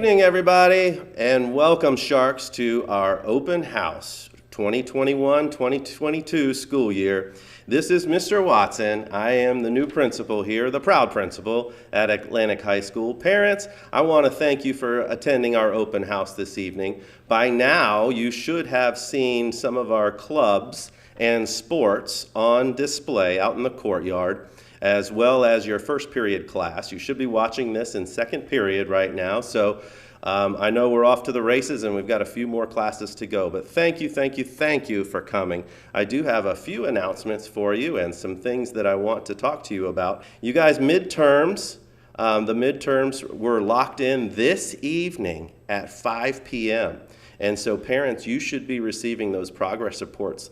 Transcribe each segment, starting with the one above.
evening, everybody, and welcome, Sharks, to our open house 2021-2022 school year. This is Mr. Watson. I am the new principal here, the proud principal at Atlantic High School. Parents, I want to thank you for attending our open house this evening. By now, you should have seen some of our clubs and sports on display out in the courtyard, as well as your first period class. You should be watching this in second period right now. So I know we're off to the races and we've got a few more classes to go, but thank you for coming. I do have a few announcements for you and some things that I want to talk to you about. You guys, midterms, the midterms were locked in this evening at 5 p.m. And so parents, you should be receiving those progress reports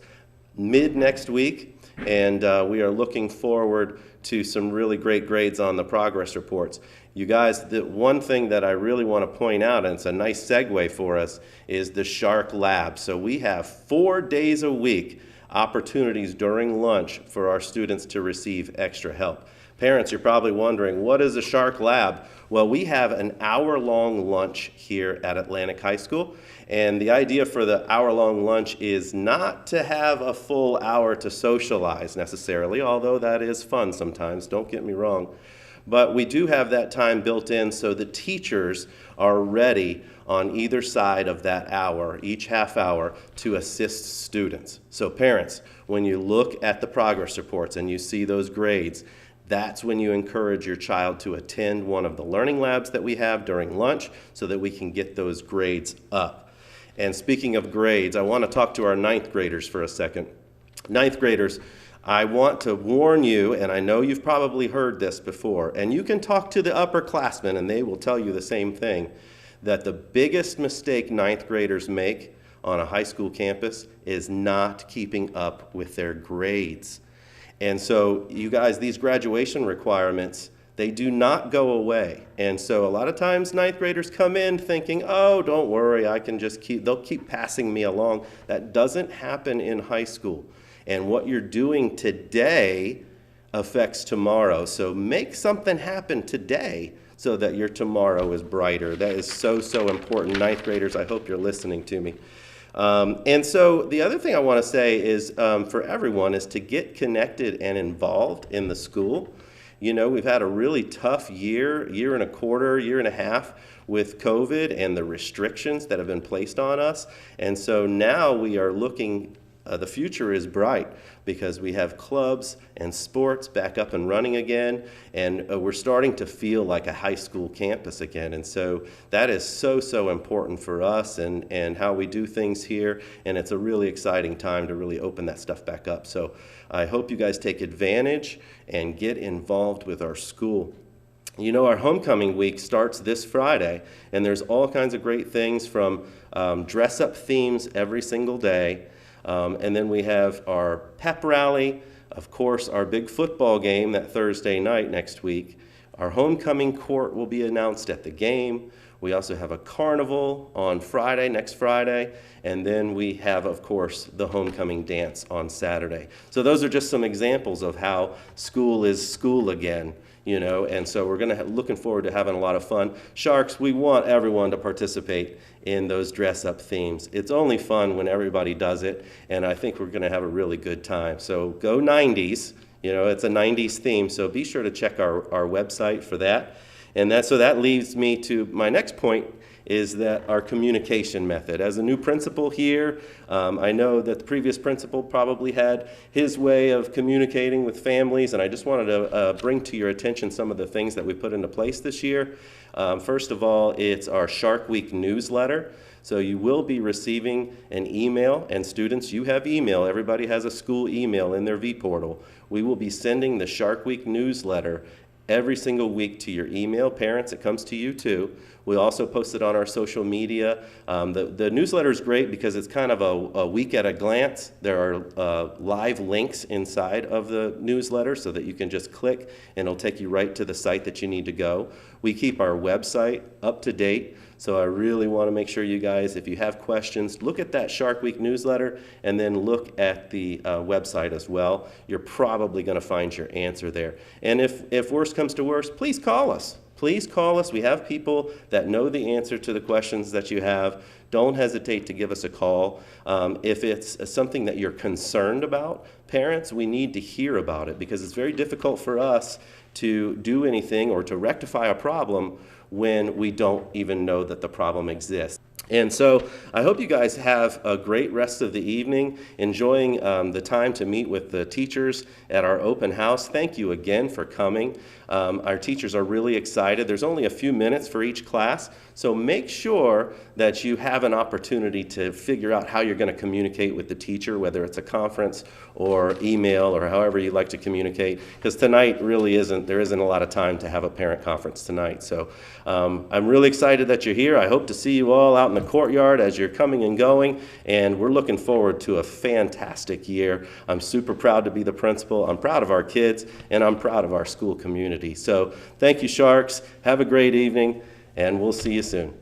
mid next week. And we are looking forward to some really great grades on the progress reports. You guys, the one thing that I really want to point out, and it's a nice segue for us, is the Shark Lab. So we have 4 days a week opportunities during lunch for our students to receive extra help. Parents, you're probably wondering, what is a Shark Lab? Well, we have an hour-long lunch here at Atlantic High School, and the idea for the hour-long lunch is not to have a full hour to socialize necessarily, although that is fun sometimes, don't get me wrong. But we do have that time built in so the teachers are ready on either side of that hour, each half hour, to assist students. So parents, when you look at the progress reports and you see those grades, that's when you encourage your child to attend one of the learning labs that we have during lunch so that we can get those grades up. And speaking of grades, I want to talk to our 9th graders for a second. 9th graders, I want to warn you, and I know you've probably heard this before, and you can talk to the upperclassmen and they will tell you the same thing, that the biggest mistake 9th graders make on a high school campus is not keeping up with their grades. And so you guys, these graduation requirements, they do not go away. And so a lot of times 9th graders come in thinking, oh, don't worry, I can just they'll keep passing me along. That doesn't happen in high school. And what you're doing today affects tomorrow. So make something happen today so that your tomorrow is brighter. That is so important. 9th graders, I hope you're listening to me. And so the other thing I want to say is for everyone is to get connected and involved in the school. You know, we've had a really tough year and a quarter, year and a half with COVID and the restrictions that have been placed on us. And so now we are looking, the future is bright because we have clubs and sports back up and running again, and we're starting to feel like a high school campus again. And so that is so important for us and how we do things here, and it's a really exciting time to really open that stuff back up. So I hope you guys take advantage and get involved with our school. You know, our homecoming week starts this Friday, and there's all kinds of great things from dress-up themes every single day. And then we have our pep rally, of course, our big football game that Thursday night next week. Our homecoming court will be announced at the game. We also have a carnival on Friday, next Friday, and then we have, of course, the homecoming dance on Saturday. So those are just some examples of how school is school again, you know, and so we're looking forward to having a lot of fun. Sharks, we want everyone to participate in those dress-up themes. It's only fun when everybody does it, and I think we're going to have a really good time. So go 90s, you know, it's a 90s theme, so be sure to check our website for that. And so that leads me to my next point, is that our communication method. As a new principal here, I know that the previous principal probably had his way of communicating with families, and I just wanted to bring to your attention some of the things that we put into place this year. First of all, it's our Shark Week newsletter. So you will be receiving an email, and students, you have email. Everybody has a school email in their vPortal. We will be sending the Shark Week newsletter every single week to your email. Parents, it comes to you too. We also post it on our social media. The newsletter is great because it's kind of a week at a glance. There are live links inside of the newsletter so that you can just click and it'll take you right to the site that you need to go. We keep our website up to date. So I really want to make sure you guys, if you have questions, look at that Shark Week newsletter and then look at the website as well. You're probably going to find your answer there. And if worse comes to worse, please call us. please call us. We have people that know the answer to the questions that you have. Don't hesitate to give us a call. If it's something that you're concerned about, parents, we need to hear about it, because it's very difficult for us to do anything or to rectify a problem when we don't even know that the problem exists. And so I hope you guys have a great rest of the evening, enjoying the time to meet with the teachers at our open house. Thank you again for coming. Our teachers are really excited. There's only a few minutes for each class, so make sure that you have an opportunity to figure out how you're going to communicate with the teacher, whether it's a conference or email or however you like to communicate, because tonight really there isn't a lot of time to have a parent conference tonight. So I'm really excited that you're here. I hope to see you all out in the courtyard as you're coming and going, and we're looking forward to a fantastic year. I'm super proud to be the principal. I'm proud of our kids, and I'm proud of our school community. So thank you, Sharks. Have a great evening, and we'll see you soon.